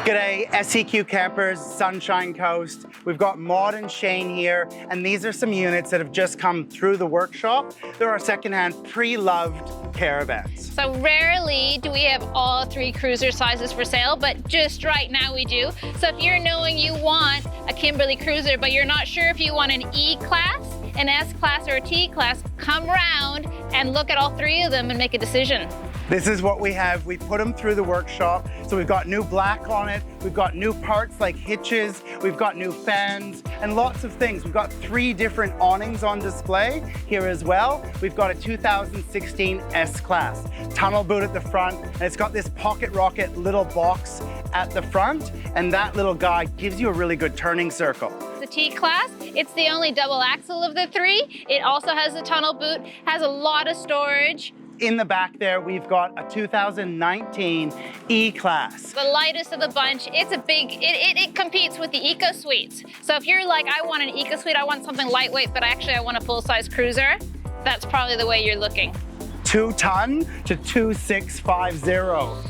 G'day, SEQ Campers, Sunshine Coast. We've got Maud and Shane here, and these are some units that have just come through the workshop. They're our secondhand pre-loved caravans. So rarely do we have all three cruiser sizes for sale, but just right now we do. So if you're knowing you want a Kimberley Kruiser, but you're not sure if you want an E-Class, an S-Class, or a T-Class, come round and look at all three of them and make a decision. This is what we have. We put them through the workshop. So we've got new black on it. We've got new parts like hitches. We've got new fans and lots of things. We've got 3 different awnings on display here as well. We've got a 2016 S-Class. Tunnel boot at the front, and it's got this pocket rocket little box at the front, and that little guy gives you a really good turning circle. The T-Class, it's the only double axle of the 3. It also has a tunnel boot, has a lot of storage. In the back there, we've got a 2019 E-Class. The lightest of the bunch. It's a big, it competes with the Eco Suites. So if you're like, I want an Eco Suite, I want something lightweight, but actually I want a full-size cruiser, that's probably the way you're looking. 2-ton to 2650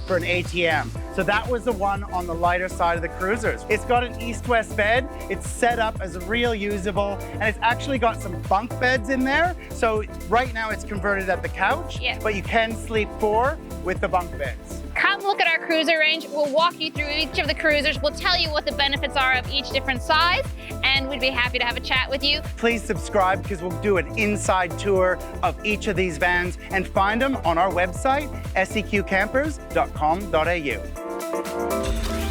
for an ATM. So that was the one on the lighter side of the cruisers. It's got an east-west bed. It's set up as real usable, and it's actually got some bunk beds in there. So right now it's converted at the couch, but you can sleep 4 with the bunk beds. Come look at our cruiser range. We'll walk you through each of the cruisers. We'll tell you what the benefits are of each different size, and we'd be happy to have a chat with you. Please subscribe because we'll do an inside tour of each of these vans and find them on our website, seqcampers.com.au.